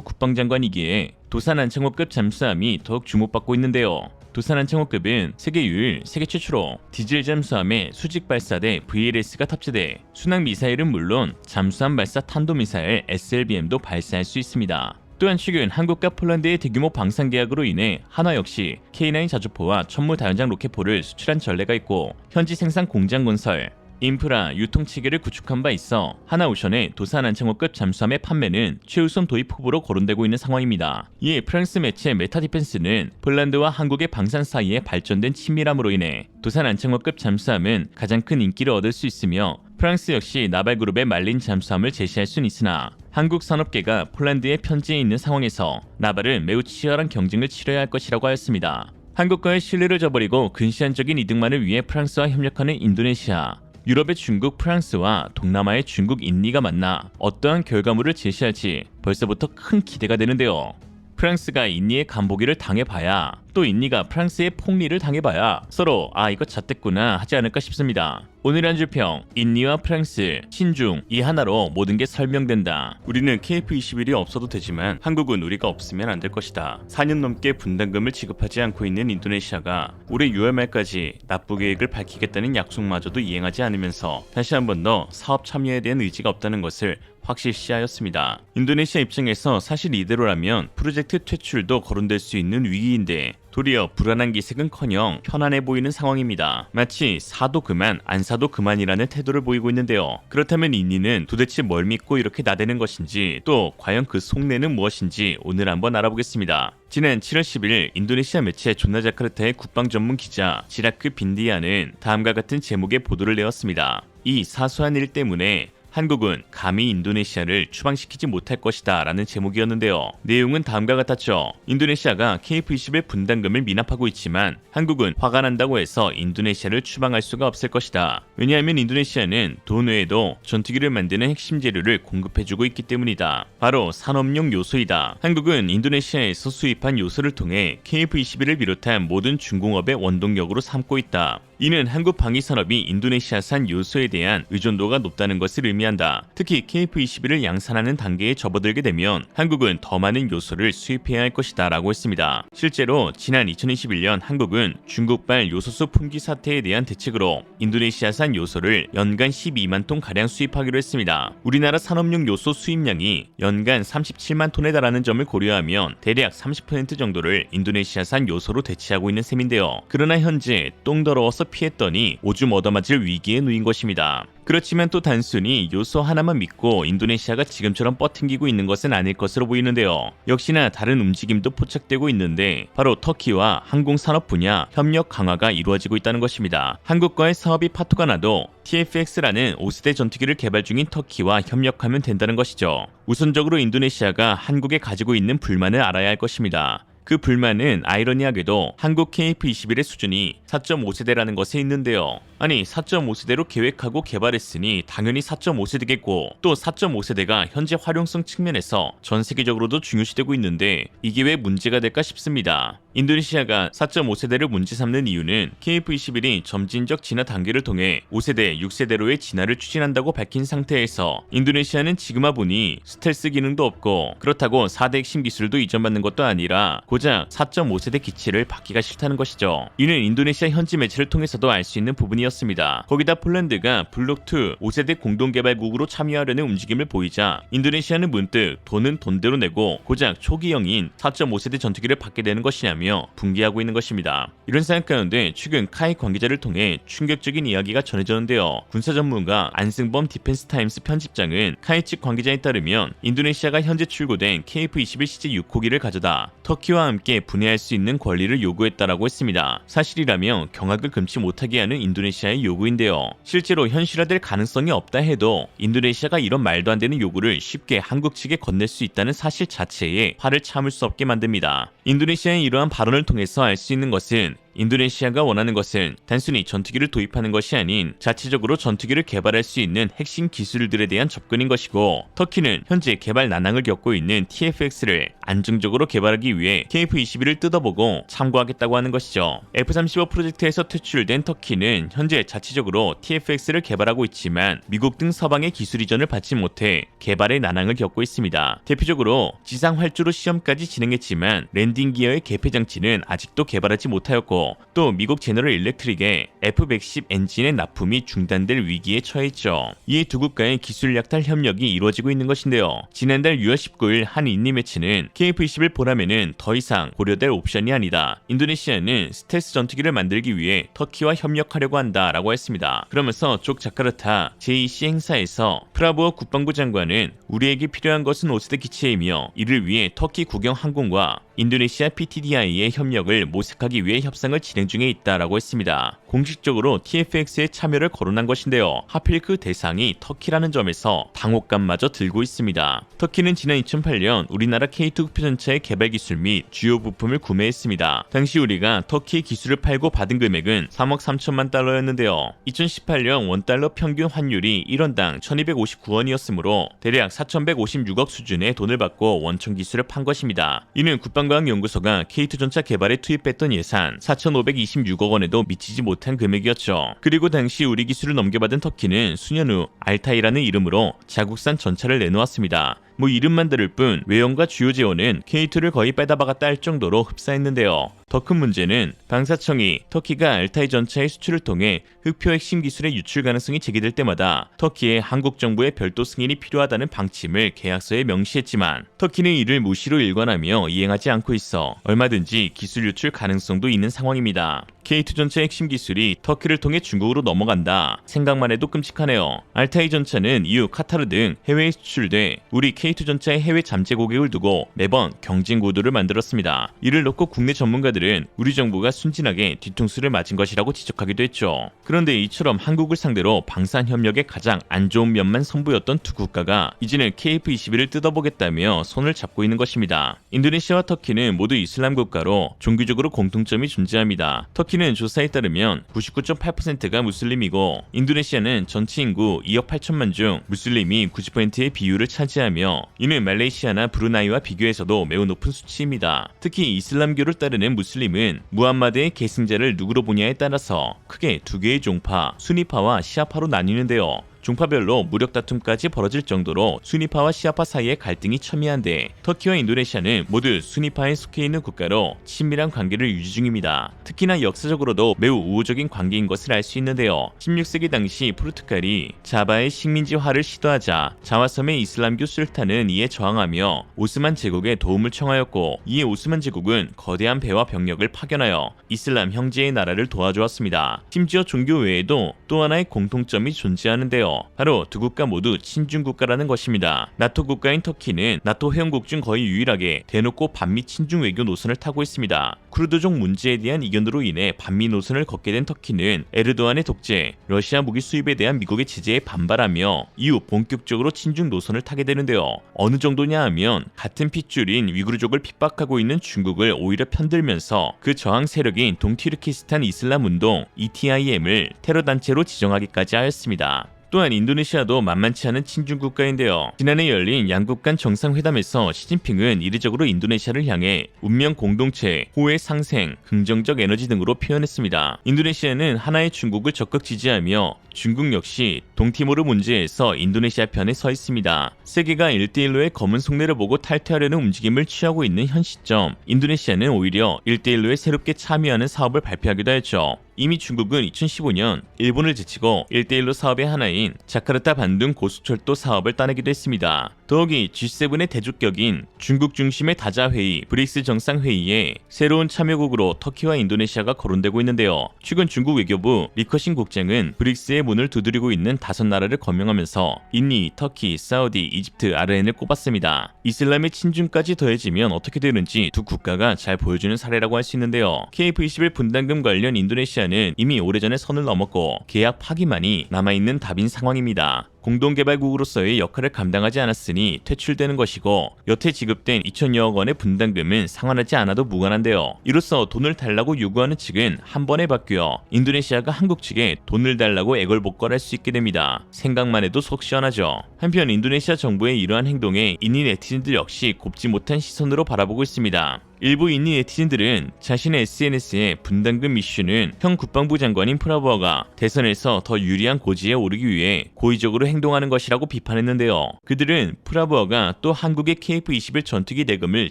국방장관이기에 도산 안창호급 잠수함이 더욱 주목받고 있는데요. 도산 안창호급은 세계 유일, 세계 최초로 디젤 잠수함에 수직 발사대 VLS가 탑재돼 순항 미사일은 물론 잠수함 발사 탄도미사일 SLBM도 발사할 수 있습니다. 또한 최근 한국과 폴란드의 대규모 방산 계약으로 인해 한화 역시 K9 자주포와 천무 다연장 로켓포를 수출한 전례가 있고, 현지 생산 공장 건설, 인프라, 유통 체계를 구축한 바 있어 하나오션의 도산 안창호급 잠수함의 판매는 최우선 도입 후보로 거론되고 있는 상황입니다. 이에 프랑스 매체 메타디펜스는 폴란드와 한국의 방산 사이에 발전된 친밀함으로 인해 도산 안창호급 잠수함은 가장 큰 인기를 얻을 수 있으며, 프랑스 역시 나발그룹의 말린 잠수함을 제시할 수는 있으나 한국 산업계가 폴란드의 편지에 있는 상황에서 나발은 매우 치열한 경쟁을 치러야 할 것이라고 하였습니다. 한국과의 신뢰를 저버리고 근시안적인 이득만을 위해 프랑스와 협력하는 인도네시아, 유럽의 중국 프랑스와 동남아의 중국 인니가 만나 어떠한 결과물을 제시할지 벌써부터 큰 기대가 되는데요. 프랑스가 인니의 간보기를 당해봐야, 또 인니가 프랑스의 폭리를 당해봐야 서로 이거 잣됐구나 하지 않을까 싶습니다. 오늘의 한 줄 평, 인니와 프랑스, 신중 이 하나로 모든 게 설명된다. 우리는 KF-21이 없어도 되지만 한국은 우리가 없으면 안 될 것이다. 4년 넘게 분담금을 지급하지 않고 있는 인도네시아가 올해 6월 말까지 납부 계획을 밝히겠다는 약속마저도 이행하지 않으면서 다시 한 번 더 사업 참여에 대한 의지가 없다는 것을 확실시하였습니다. 인도네시아 입장에서 사실 이대로라면 프로젝트 퇴출도 거론될 수 있는 위기인데, 도리어 불안한 기색은커녕 편안해 보이는 상황입니다. 마치 사도 그만 안 사도 그만이라는 태도를 보이고 있는데요. 그렇다면 인니는 도대체 뭘 믿고 이렇게 나대는 것인지, 또 과연 그 속내는 무엇인지 오늘 한번 알아보겠습니다. 지난 7월 10일 인도네시아 매체 존나자카르타의 국방 전문 기자 지라크 빈디아는 다음과 같은 제목의 보도를 내었습니다. 이 사소한 일 때문에 한국은 감히 인도네시아를 추방시키지 못할 것이다 라는 제목이었는데요. 내용은 다음과 같았죠. 인도네시아가 KF-21 분담금을 미납하고 있지만 한국은 화가 난다고 해서 인도네시아를 추방할 수가 없을 것이다. 왜냐하면 인도네시아는 돈 외에도 전투기를 만드는 핵심 재료를 공급해주고 있기 때문이다. 바로 산업용 요소이다. 한국은 인도네시아에서 수입한 요소를 통해 KF-21을 비롯한 모든 중공업의 원동력으로 삼고 있다. 이는 한국 방위산업이 인도네시아산 요소에 대한 의존도가 높다는 것을 의미한다. 특히 KF-21을 양산하는 단계에 접어들게 되면 한국은 더 많은 요소를 수입해야 할 것이다 라고 했습니다. 실제로 지난 2021년 한국은 중국발 요소수 품귀 사태에 대한 대책으로 인도네시아산 요소를 연간 12만 톤가량 수입하기로 했습니다. 우리나라 산업용 요소 수입량이 연간 37만 톤에 달하는 점을 고려하면 대략 30% 정도를 인도네시아산 요소로 대체하고 있는 셈인데요. 그러나 현재 똥 더러워서 피했더니 오줌 얻어맞을 위기에 놓인 것입니다. 그렇지만 또 단순히 요소 하나만 믿고 인도네시아가 지금처럼 뻗팅기고 있는 것은 아닐 것으로 보이는데요. 역시나 다른 움직임도 포착되고 있는데 바로 터키와 항공산업 분야 협력 강화가 이루어지고 있다는 것입니다. 한국과의 사업이 파토가 나도 TFX라는 5세대 전투기를 개발 중인 터키와 협력하면 된다는 것이죠. 우선적으로 인도네시아가 한국에 가지고 있는 불만을 알아야 할 것입니다. 그 불만은 아이러니하게도 한국 KF-21의 수준이 4.5세대라는 것에 있는데요. 아니 4.5세대로 계획하고 개발했으니 당연히 4.5세대겠고, 또 4.5세대가 현재 활용성 측면에서 전 세계적으로도 중요시되고 있는데 이게 왜 문제가 될까 싶습니다. 인도네시아가 4.5세대를 문제 삼는 이유는 KF-21이 점진적 진화 단계를 통해 5세대, 6세대로의 진화를 추진한다고 밝힌 상태에서 인도네시아는 지그마보니 스텔스 기능도 없고 그렇다고 4대 핵심 기술도 이전받는 것도 아니라 고작 4.5세대 기체를 받기가 싫다는 것이죠. 이는 인도네시아 현지 매체를 통해서도 알 수 있는 부분이었습니다. 거기다 폴란드가 블록2 5세대 공동개발국으로 참여하려는 움직임을 보이자 인도네시아는 문득 돈은 돈대로 내고 고작 초기형인 4.5세대 전투기를 받게 되는 것이냐며 분개하고 있는 것입니다. 이런 상황 가운데 최근 카이 관계자를 통해 충격적인 이야기가 전해졌는데요. 군사 전문가 안승범 디펜스타임스 편집장은 카이 측 관계자에 따르면 인도네시아가 현재 출고된 KF-21 CJ-6호기를 가져다 터키와 함께 분해할 수 있는 권리를 요구했다라고 했습니다. 사실이라며 경악을 금치 못하게 하는 인도네시아의 요구인데요. 실제로 현실화될 가능성이 없다 해도 인도네시아가 이런 말도 안 되는 요구를 쉽게 한국 측에 건넬 수 있다는 사실 자체에 화를 참을 수 없게 만듭니다. 인도네시아의 이러한 발언을 통해서 알 수 있는 것은 인도네시아가 원하는 것은 단순히 전투기를 도입하는 것이 아닌 자체적으로 전투기를 개발할 수 있는 핵심 기술들에 대한 접근인 것이고, 터키는 현재 개발 난항을 겪고 있는 TFX를 안정적으로 개발하기 위해 KF-21을 뜯어보고 참고하겠다고 하는 것이죠. F-35 프로젝트에서 퇴출된 터키는 현재 자체적으로 TFX를 개발하고 있지만 미국 등 서방의 기술 이전을 받지 못해 개발의 난항을 겪고 있습니다. 대표적으로 지상 활주로 시험까지 진행했지만 랜딩 기어의 개폐 장치는 아직도 개발하지 못하였고, 또 미국 제너럴 일렉트릭의 F-110 엔진의 납품이 중단될 위기에 처했죠. 이에 두 국가의 기술 약탈 협력이 이루어지고 있는 것인데요. 지난달 6월 19일 한 인리 매체는 KF-21 보라매는 더 이상 고려될 옵션이 아니다. 인도네시아는 스텔스 전투기를 만들기 위해 터키와 협력하려고 한다라고 했습니다. 그러면서 족 자카르타 JEC 행사에서 프라보어 국방부 장관은 우리에게 필요한 것은 5세대 기체이며 이를 위해 터키 국영 항공과 인도네시아 PTDI의 협력을 모색하기 위해 협상을 진행 중에 있다라고 했습니다. 공식적으로 TFX에 참여를 거론한 것인데요. 하필 그 대상이 터키라는 점에서 당혹감마저 들고 있습니다. 터키는 지난 2008년 우리나라 K2 표전차의 개발 기술 및 주요 부품을 구매했습니다. 당시 우리가 터키의 기술을 팔고 받은 금액은 3억 3천만 달러였는데요. 2018년 원달러 평균 환율이 1원당 1259원이었으므로 대략 4,156억 수준의 돈을 받고 원천 기술을 판 것입니다. 이는 국방과학연구소가 K2 전차 개발에 투입했던 예산 4,526억 원에도 미치지 못한 금액이었죠. 그리고 당시 우리 기술을 넘겨받은 터키는 수년 후 알타이라는 이름으로 자국산 전차를 내놓았습니다. 이름만 들을 뿐 외형과 주요 재원은 K2를 거의 빼다박았다 할 정도로 흡사했는데요. 더 큰 문제는 방사청이 터키가 알타이 전차의 수출을 통해 흑표 핵심 기술의 유출 가능성이 제기될 때마다 터키의 한국 정부의 별도 승인이 필요하다는 방침을 계약서에 명시했지만 터키는 이를 무시로 일관하며 이행하지 않고 있어 얼마든지 기술 유출 가능성도 있는 상황입니다. K2 전차의 핵심 기술이 터키를 통해 중국으로 넘어간다. 생각만 해도 끔찍하네요. 알타이 전차는 이후 카타르 등 해외에 수출돼 우리 K2 전차의 해외 잠재 고객을 두고 매번 경쟁 구도를 만들었습니다. 이를 놓고 국내 전문가들은 우리 정부가 순진하게 뒤통수를 맞은 것이라고 지적하기도 했죠. 그런데 이처럼 한국을 상대로 방산 협력의 가장 안 좋은 면만 선보였던 두 국가가 이제는 KF-21을 뜯어보겠다며 손을 잡고 있는 것입니다. 인도네시아와 터키는 모두 이슬람 국가로 종교적으로 공통점이 존재합니다. 터키는 조사에 따르면 99.8%가 무슬림이고 인도네시아는 전체 인구 2억 8천만 중 무슬림이 90%의 비율을 차지하며 이는 말레이시아나 브루나이와 비교해서도 매우 높은 수치입니다. 특히 이슬람교를 따르는 무슬림은 무함마드의 계승자를 누구로 보냐에 따라서 크게 두 개의 종파, 수니파와 시아파로 나뉘는데요. 종파별로 무력 다툼까지 벌어질 정도로 수니파와 시아파 사이의 갈등이 첨예한데 터키와 인도네시아는 모두 수니파에 속해 있는 국가로 친밀한 관계를 유지 중입니다. 특히나 역사적으로도 매우 우호적인 관계인 것을 알 수 있는데요. 16세기 당시 포르투갈이 자바의 식민지화를 시도하자 자와섬의 이슬람교 술탄은 이에 저항하며 오스만 제국에 도움을 청하였고 이에 오스만 제국은 거대한 배와 병력을 파견하여 이슬람 형제의 나라를 도와주었습니다. 심지어 종교 외에도 또 하나의 공통점이 존재하는데요. 바로 두 국가 모두 친중 국가라는 것입니다. 나토 국가인 터키는 나토 회원국 중 거의 유일하게 대놓고 반미 친중 외교 노선을 타고 있습니다. 쿠르드족 문제에 대한 이견으로 인해 반미 노선을 걷게 된 터키는 에르도안의 독재, 러시아 무기 수입에 대한 미국의 제재에 반발하며 이후 본격적으로 친중 노선을 타게 되는데요. 어느 정도냐 하면 같은 핏줄인 위구르족을 핍박하고 있는 중국을 오히려 편들면서 그 저항 세력인 동튀르키스탄 이슬람 운동 ETIM을 테러 단체로 지정하기까지 하였습니다. 또한 인도네시아도 만만치 않은 친중 국가인데요. 지난해 열린 양국 간 정상회담에서 시진핑은 이례적으로 인도네시아를 향해 운명 공동체, 호의 상생, 긍정적 에너지 등으로 표현했습니다. 인도네시아는 하나의 중국을 적극 지지하며 중국 역시 동티모르 문제에서 인도네시아 편에 서 있습니다. 세계가 1대1로의 검은 속내를 보고 탈퇴하려는 움직임을 취하고 있는 현 시점, 인도네시아는 오히려 1대1로에 새롭게 참여하는 사업을 발표하기도 했죠. 이미 중국은 2015년 일본을 제치고 1대1로 사업의 하나인 자카르타 반둥 고속철도 사업을 따내기도 했습니다. 더욱이 G7의 대주격인 중국 중심의 다자회의 브릭스 정상회의에 새로운 참여국으로 터키와 인도네시아가 거론되고 있는데요. 최근 중국 외교부 리커신 국장은 브릭스의 문을 두드리고 있는 5나라를 거명하면서 인니, 터키, 사우디, 이집트, 아르헨을 꼽았습니다. 이슬람의 친중까지 더해지면 어떻게 되는지 두 국가가 잘 보여주는 사례라고 할 수 있는데요. KF21 분담금 관련 인도네시아는 이미 오래전에 선을 넘었고 계약 파기만이 남아있는 답인 상황입니다. 공동개발국으로서의 역할을 감당하지 않았으니 퇴출되는 것이고 여태 지급된 2천여억 원의 분담금은 상환하지 않아도 무관한데요. 이로써 돈을 달라고 요구하는 측은 한 번에 바뀌어 인도네시아가 한국 측에 돈을 달라고 애걸복걸할 수 있게 됩니다. 생각만 해도 속 시원하죠. 한편 인도네시아 정부의 이러한 행동에 인니 네티즌들 역시 곱지 못한 시선으로 바라보고 있습니다. 일부 인니 네티즌들은 자신의 SNS에 분담금 이슈는 현 국방부 장관인 프라보어가 대선에서 더 유리한 고지에 오르기 위해 고의적으로 행동하는 것이라고 비판했는데요. 그들은 프라보어가 또 한국의 KF-21 전투기 대금을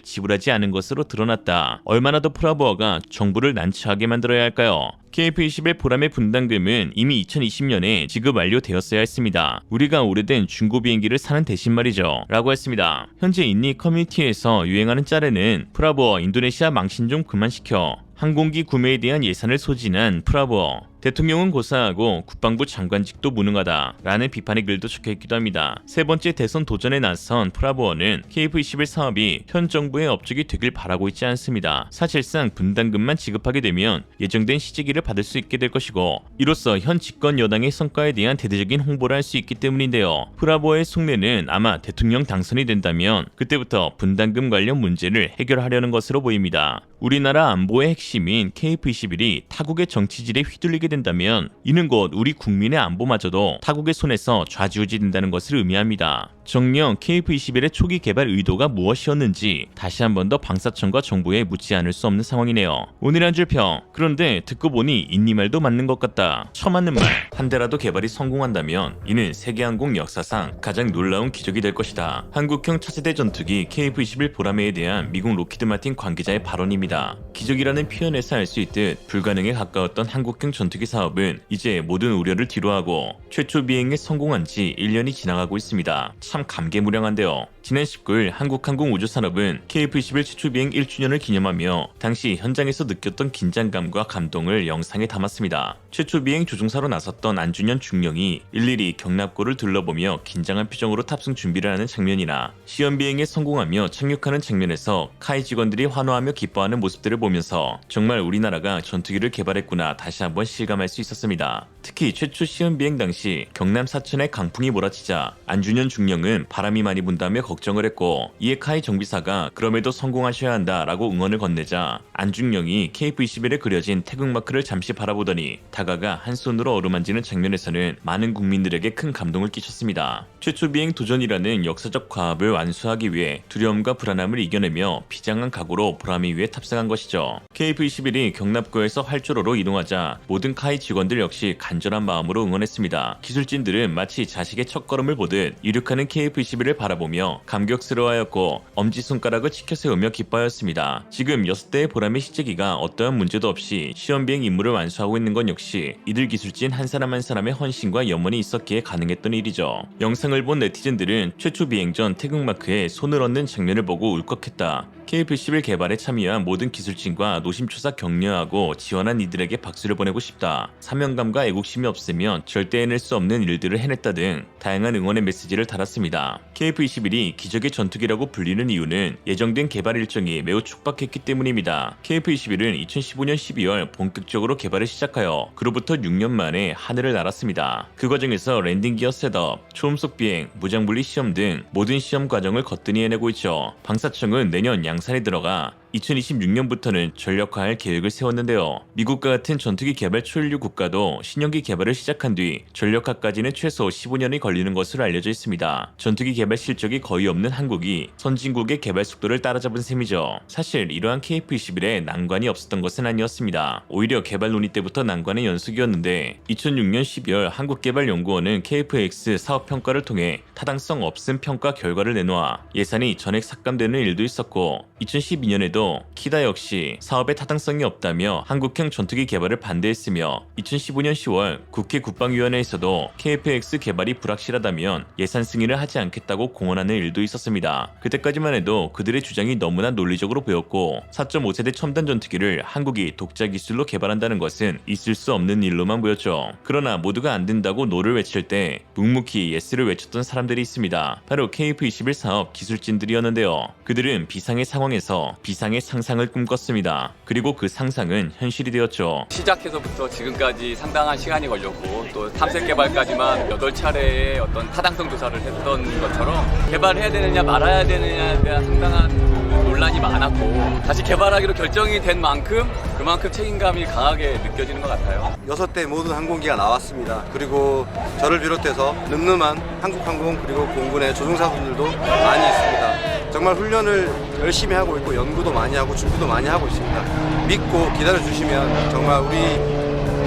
지불하지 않은 것으로 드러났다. 얼마나 더 프라보어가 정부를 난처하게 만들어야 할까요? KF-21 보람의 분담금은 이미 2020년에 지급 완료되었어야 했습니다. 우리가 오래된 중고 비행기를 사는 대신 말이죠. 라고 했습니다. 현재 인니 커뮤니티에서 유행하는 짤에는 프라보어 인도네시아 망신 좀 그만시켜, 항공기 구매에 대한 예산을 소진한 프라보어, 대통령은 고사하고 국방부 장관직도 무능하다 라는 비판의 글도 적혀있기도 합니다. 세 번째 대선 도전에 나선 프라보어는 KF-21 사업이 현 정부의 업적이 되길 바라고 있지 않습니다. 사실상 분담금만 지급하게 되면 예정된 시제기를 받을 수 있게 될 것이고 이로써 현 집권 여당의 성과에 대한 대대적인 홍보를 할 수 있기 때문인데요. 프라보어의 속내는 아마 대통령 당선이 된다면 그때부터 분담금 관련 문제를 해결하려는 것으로 보입니다. 우리나라 안보의 핵심인 KF-21이 타국의 정치질에 휘둘리게 된다면 이는 곧 우리 국민의 안보마저도 타국의 손에서 좌지우지된다는 것을 의미합니다. 정녕 KF-21의 초기 개발 의도가 무엇이었는지 다시 한 번 더 방사청과 정부에 묻지 않을 수 없는 상황이네요. 오늘 한 줄 평. 그런데 듣고 보니 인니 말도 맞는 것 같다. 처맞는 말. 한 대라도 개발이 성공한다면 이는 세계항공 역사상 가장 놀라운 기적이 될 것이다. 한국형 차세대 전투기 KF-21 보라매에 대한 미국 로키드 마틴 관계자의 발언입니다. 기적이라는 표현에서 알 수 있듯 불가능에 가까웠던 한국형 전투기 사업은 이제 모든 우려를 뒤로하고 최초 비행에 성공한 지 1년이 지나가고 있습니다. 참 감개무량한데요. 지난 19일 한국항공우주산업은 KF-21 최초 비행 1주년을 기념하며 당시 현장에서 느꼈던 긴장감과 감동을 영상에 담았습니다. 최초 비행 조종사로 나섰던 안준현 중령이 일일이 경납고를 둘러보며 긴장한 표정으로 탑승 준비를 하는 장면이나 시험 비행에 성공하며 착륙하는 장면에서 카이 직원들이 환호하며 기뻐하는 모습들을 보면서 정말 우리나라가 전투기를 개발했구나 다시 한번 실감할 수 있었습니다. 특히 최초 시험 비행 당시 경남 사천에 강풍이 몰아치자 안준현 중령은 바람이 많이 분다며 걱정을 했고 이에 카이 정비사가 그럼에도 성공하셔야 한다라고 응원을 건네자 안중령이 KF-21에 그려진 태극마크를 잠시 바라보더니 다가가 한 손으로 어루만지는 장면에서는 많은 국민들에게 큰 감동을 끼쳤습니다. 최초 비행 도전이라는 역사적 과업을 완수하기 위해 두려움과 불안함을 이겨내며 비장한 각오로 보람이 위에 탑승한 것이죠. KF-21이 경납고에서 활주로로 이동하자 모든 카이 직원들 역시 간절한 마음으로 응원했습니다. 기술진들은 마치 자식의 첫걸음을 보듯 이륙하는 KF-21을 바라보며 감격스러워하였고 엄지손가락을 치켜세우며 기뻐하였습니다. 지금 6대의 보람의 시제기가 어떠한 문제도 없이 시험비행 임무를 완수하고 있는 건 역시 이들 기술진 한 사람 한 사람의 헌신과 염원이 있었기에 가능했던 일이죠. 영상을 본 네티즌들은 최초 비행 전 태극마크에 손을 얹는 장면을 보고 울컥했다. KF-21 개발에 참여한 모든 기술진과 노심초사 격려하고 지원한 이들에게 박수를 보내고 싶다. 사명감과 애국심이 없으면 절대 해낼 수 없는 일들을 해냈다 등 다양한 응원의 메시지를 달았습니다. KF-21이 기적의 전투기라고 불리는 이유는 예정된 개발 일정이 매우 촉박했기 때문입니다. KF-21은 2015년 12월 본격적으로 개발을 시작하여 그로부터 6년 만에 하늘을 날았습니다. 그 과정에서 랜딩 기어 셋업, 초음속 비행, 무장분리 시험 등 모든 시험 과정을 거뜬히 해내고 있죠. 방사청은 내년 양산에 들어가 2026년부터는 전력화할 계획을 세웠는데요. 미국과 같은 전투기 개발 초일류 국가도 신형기 개발을 시작한 뒤 전력화까지는 최소 15년이 걸리는 것으로 알려져 있습니다. 전투기 개발 실적이 거의 없는 한국이 선진국의 개발 속도를 따라잡은 셈이죠. 사실 이러한 KF-21에 난관이 없었던 것은 아니었습니다. 오히려 개발 논의 때부터 난관의 연속이었는데 2006년 12월 한국개발연구원은 KF-X 사업평가를 통해 타당성 없음 평가 결과를 내놓아 예산이 전액 삭감되는 일도 있었고 2012년에도 키다 역시 사업의 타당성이 없다며 한국형 전투기 개발을 반대했으며 2015년 10월 국회 국방위원회에서도 KF-X 개발이 불확실하다면 예산 승인을 하지 않겠다고 공언하는 일도 있었습니다. 그때까지만 해도 그들의 주장이 너무나 논리적으로 보였고 4.5세대 첨단 전투기를 한국이 독자 기술로 개발한다는 것은 있을 수 없는 일로만 보였죠. 그러나 모두가 안 된다고 노를 외칠 때 묵묵히 예스를 외쳤던 사람들이 있습니다. 바로 KF-21 사업 기술진들이었는데요. 그들은 비상의 상황에서 비상의 상상을 꿈꿨습니다. 그리고 그 상상은 현실이 되었죠. 시작해서부터 지금까지 상당한 시간이 걸렸고 또 탐색 개발까지만 8차례의 어떤 타당성 조사를 했던 것처럼 개발해야 되느냐 말아야 되느냐에 대한 상당한 논란이 많았고 다시 개발하기로 결정이 된 만큼 그만큼 책임감이 강하게 느껴지는 것 같아요. 6대 모든 항공기가 나왔습니다. 그리고 저를 비롯해서 늠름한 한국항공 그리고 공군의 조종사분들도 많이 있습니다. 정말 훈련을 열심히 하고 있고 연구도 많이 하고 준비도 많이 하고 있습니다. 믿고 기다려주시면 정말 우리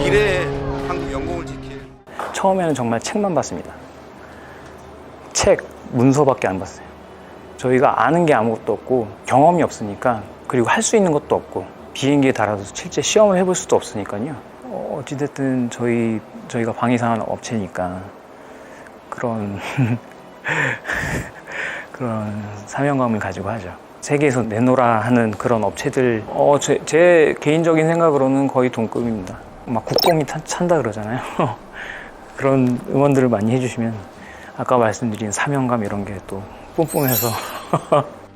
미래의 한국 영공을 지킬. 처음에는 정말 책만 봤습니다. 책, 문서밖에 안 봤어요. 저희가 아는 게 아무것도 없고 경험이 없으니까, 그리고 할 수 있는 것도 없고 비행기에 달아서 실제 시험을 해볼 수도 없으니까요. 어찌됐든 저희가 방위상한 업체니까 그런 그런 사명감을 가지고 하죠. 세계에서 내놓으라 하는 그런 업체들, 제 개인적인 생각으로는 거의 동급입니다. 막 국뽕이 찬다 그러잖아요. 그런 응원들을 많이 해주시면 아까 말씀드린 사명감 이런 게 또 뿜뿜해서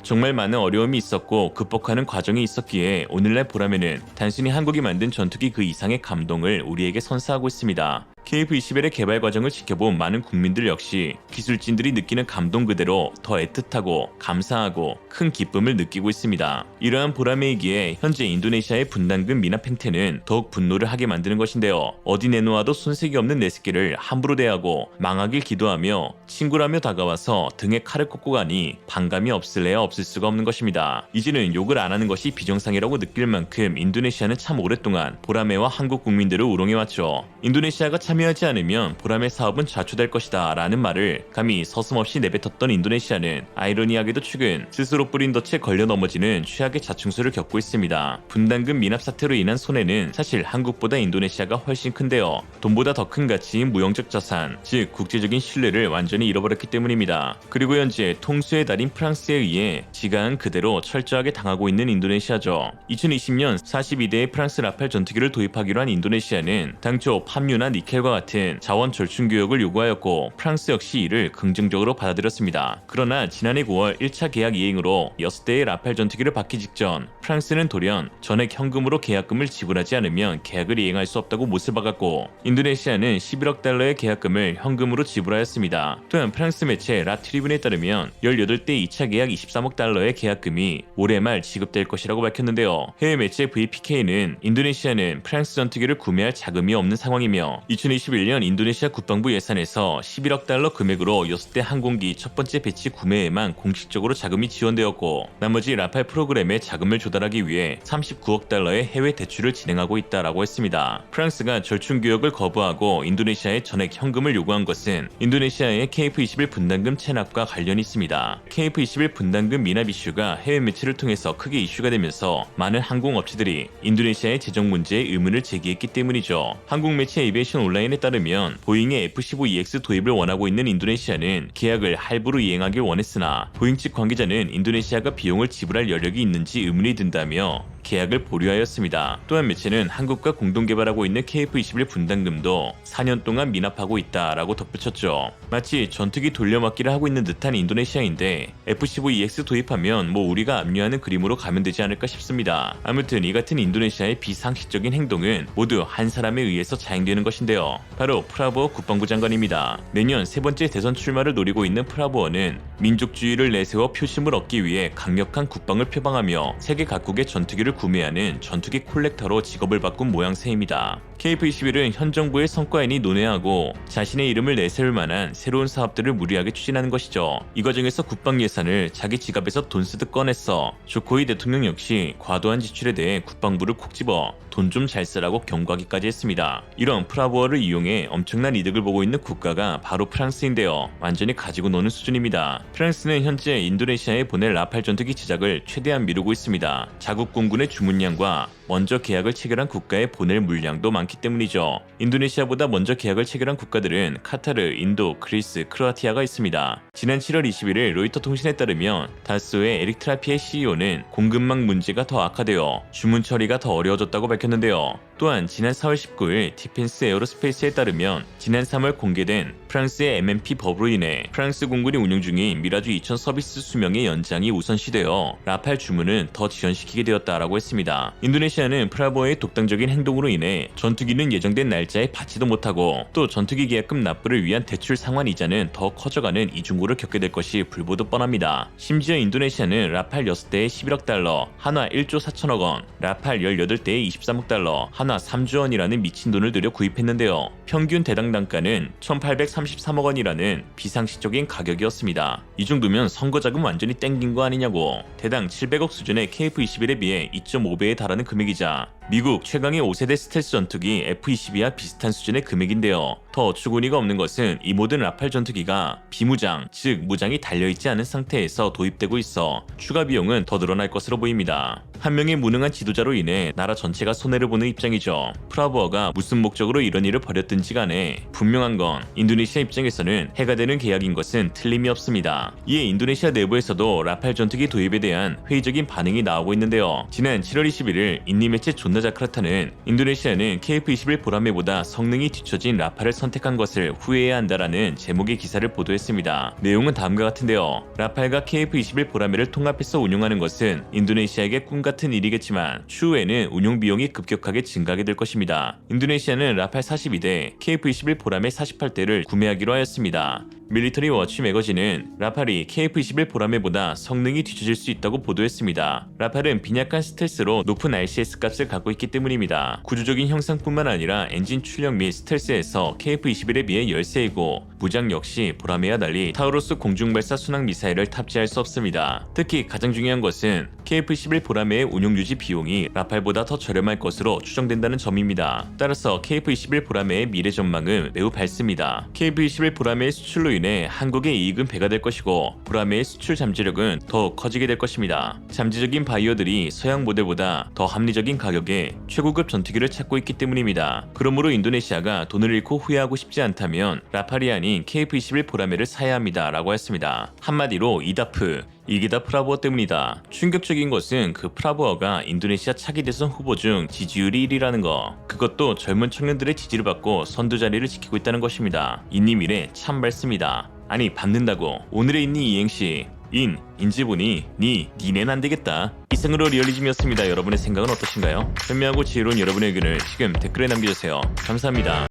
정말 많은 어려움이 있었고 극복하는 과정이 있었기에 오늘날 보람에는 단순히 한국이 만든 전투기 그 이상의 감동을 우리에게 선사하고 있습니다. KF-21의 개발 과정을 지켜본 많은 국민들 역시 기술진들이 느끼는 감동 그대로 더 애틋하고 감사하고 큰 기쁨을 느끼고 있습니다. 이러한 보람이기에 현재 인도네시아의 분담금 미납 행태는 더욱 분노를 하게 만드는 것인데요. 어디 내놓아도 손색이 없는 내 새끼를 함부로 대하고 망하길 기도하며 친구라며 다가와서 등에 칼을 꽂고 가니 반감이 없을래야 없을 수가 없는 것입니다. 이제는 욕을 안 하는 것이 비정상이라고 느낄 만큼 인도네시아는 참 오랫동안 보라매와 한국 국민들을 우롱해왔죠. 인도네시아가 참여하지 않으면 보람의 사업은 좌초될 것이다 라는 말을 감히 서슴없이 내뱉었던 인도네시아는 아이러니하게도 최근 스스로 뿌린 덫에 걸려 넘어지는 최악의 자충수를 겪고 있습니다. 분담금 미납 사태로 인한 손해는 사실 한국보다 인도네시아가 훨씬 큰데요. 돈보다 더 큰 가치인 무형적 자산, 즉 국제적인 신뢰를 완전히 잃어버렸기 때문입니다. 그리고 현재 통수의 달인 프랑스에 의해 지가한 그대로 철저하게 당하고 있는 인도네시아죠. 2020년 42대의 프랑스 라팔 전투기를 도입하기로 한 인도네시아는 당초 팜유나 니켈과 같은 자원 절충 교역을 요구하였고 프랑스 역시 이를 긍정적으로 받아들였습니다. 그러나 지난해 9월 1차 계약 이행으로 6대의 라팔 전투기를 받기 직전 프랑스는 돌연 전액 현금으로 계약금을 지불하지 않으면 계약을 이행할 수 없다고 못을 박았고 인도네시아는 11억 달러의 계약금을 현금으로 지불하였습니다. 또한 프랑스 매체 라트리븐에 따르면 18대 2차 계약 23억 달러의 계약금이 올해 말 지급될 것이라고 밝혔는데요. 해외 매체 VPK는 인도네시아는 프랑스 전투기를 구매할 자금이 없는 상황이며 2021년 인도네시아 국방부 예산에서 11억 달러 금액으로 6대 항공기 첫 번째 배치 구매에만 공식적으로 자금이 지원되었고 나머지 라팔 프로그램에 자금을 조달하기 위해 39억 달러의 해외 대출을 진행하고 있다라고 했습니다. 프랑스가 절충 교역을 거부하고 인도네시아에 전액 현금을 요구한 것은 인도네시아의 KF-21 분담금 체납과 관련이 있습니다. KF-21 분담금 미납 이슈가 해외 매체를 통해서 크게 이슈가 되면서 많은 항공업체들이 인도네시아의 재정 문제에 의문을 제기했기 때문이죠. 한국 매체 에비에이션 온라인에 따르면 보잉의 F-15EX 도입을 원하고 있는 인도네시아는 계약을 할부로 이행하길 원했으나 보잉 측 관계자는 인도네시아가 비용을 지불할 여력이 있는지 의문이 든다며 계약을 보류하였습니다. 또한 매체는 한국과 공동 개발하고 있는 KF-21 분담금도 4년 동안 미납하고 있다라고 덧붙였죠. 마치 전투기 돌려막기를 하고 있는 듯한 인도네시아인데 F-15EX 도입하면 우리가 압류하는 그림으로 가면 되지 않을까 싶습니다. 아무튼 이 같은 인도네시아의 비상식적인 행동은 모두 한 사람에 의해서 자행되는 것인데요. 바로 프라보어 국방부 장관입니다. 내년 세 번째 대선 출마를 노리고 있는 프라보어는 민족주의를 내세워 표심을 얻기 위해 강력한 국방을 표방하며 세계 각국의 전투기를 구매하는 전투기 콜렉터로 직업을 바꾼 모양새입니다. KF-21은 현 정부의 성과인이 논외하고 자신의 이름을 내세울 만한 새로운 사업들을 무리하게 추진하는 것이죠. 이 과정에서 국방 예산을 자기 지갑에서 돈 쓰듯 꺼냈어. 조코이 대통령 역시 과도한 지출에 대해 국방부를 콕 집어 돈 좀 잘 쓰라고 경고하기까지 했습니다. 이런 프라보어를 이용해 엄청난 이득을 보고 있는 국가가 바로 프랑스인데요. 완전히 가지고 노는 수준입니다. 프랑스는 현재 인도네시아에 보낼 라팔 전투기 제작을 최대한 미루고 있습니다. 자국 공군의 주문량과 먼저 계약을 체결한 국가에 보낼 물량도 많기 때문이죠. 인도네시아보다 먼저 계약을 체결한 국가들은 카타르, 인도, 그리스, 크로아티아가 있습니다. 지난 7월 21일 로이터 통신에 따르면 다스오의 에릭 트라피의 CEO는 공급망 문제가 더 악화되어 주문 처리가 더 어려워졌다고 밝혔는데요. 또한 지난 4월 19일 디펜스 에어로스페이스에 따르면 지난 3월 공개된 프랑스의 MMP 법으로 인해 프랑스 공군이 운용 중인 미라주 2000 서비스 수명의 연장이 우선시되어 라팔 주문은 더 지연시키게 되었다라고 했습니다. 인도네시아는 프라보의 독단적인 행동으로 인해 전투기는 예정된 날짜에 받지도 못하고 또 전투기 계약금 납부를 위한 대출 상환 이자는 더 커져가는 이중고를 겪게 될 것이 불보듯 뻔합니다. 심지어 인도네시아는 라팔 6대에 11억 달러, 한화 1조 4천억 원, 라팔 18대에 23억 달러, 한화 3조 원이라는 미친 돈을 들여 구입했는데요. 평균 대당 단가는 1833억 원이라는 비상식적인 가격이었습니다. 이 정도면 선거자금 완전히 땡긴 거 아니냐고. 대당 700억 수준의 KF-21에 비해 2.5배에 달하는 금액이자 미국 최강의 5세대 스텔스 전투기 F-22와 비슷한 수준의 금액인데요. 더 어처구니가 없는 것은 이 모든 라팔 전투기가 비무장, 즉 무장이 달려있지 않은 상태에서 도입되고 있어 추가 비용은 더 늘어날 것으로 보입니다. 한 명의 무능한 지도자로 인해 나라 전체가 손해를 보는 입장이죠. 프라보어가 무슨 목적으로 이런 일을 벌였든지 간에 분명한 건 인도네시아 입장에서는 해가 되는 계약인 것은 틀림이 없습니다. 이에 인도네시아 내부에서도 라팔 전투기 도입에 대한 회의적인 반응이 나오고 있는데요. 지난 7월 21일 인디 매체 존나자카르타는 인도네시아는 KF-21 보라매보다 성능이 뒤처진 라팔을 선택한 것을 후회해야 한다라는 제목의 기사를 보도했습니다. 내용은 다음과 같은데요. 라팔과 KF-21 보라매를 통합해서 운용하는 것은 인도네시아에게 꿈같은 일이겠지만 추후에는 운용 비용이 급격하게 증가하게 될 것입니다. 인도네시아는 라팔 42대, KF-21 보라매 48대를 구매하기로 하였습니다. 밀리터리 워치 매거진은 라팔이 KF-21 보라매보다 성능이 뒤처질 수 있다고 보도했습니다. 라팔은 빈약한 스텔스로 높은 RCS 값을 갖고 있기 때문입니다. 구조적인 형상뿐만 아니라 엔진 출력 및 스텔스에서 KF-21에 비해 열세이고 무장 역시 보라매와 달리 타우루스 공중발사 순항 미사일을 탑재할 수 없습니다. 특히 가장 중요한 것은 KF-21 보라매의 운용 유지 비용이 라팔보다 더 저렴할 것으로 추정된다는 점입니다. 따라서 KF-21 보라매의 미래 전망은 매우 밝습니다. KF-21 보라매의 수출로 인해 한국의 이익은 배가 될 것이고 보라매의 수출 잠재력은 더욱 커지게 될 것입니다. 잠재적인 바이어들이 서양 모델보다 더 합리적인 가격에 최고급 전투기를 찾고 있기 때문입니다. 그러므로 인도네시아가 돈을 잃고 후회하고 싶지 않다면 라팔이 아닌 KF-21 보라매를 사야 합니다 라고 했습니다. 한마디로 이다프, 이게 다 프라보어 때문이다. 충격적인 것은 그 프라보어가 인도네시아 차기 대선 후보 중 지지율이 1위라는 거. 그것도 젊은 청년들의 지지를 받고 선두 자리를 지키고 있다는 것입니다. 인니 미래 참 밝습니다. 아니 받는다고. 오늘의 인니 이행시 인지 보니 니넨 안되겠다. 이상으로 리얼리즘이었습니다. 여러분의 생각은 어떠신가요? 현명하고 지혜로운 여러분의 의견을 지금 댓글에 남겨주세요. 감사합니다.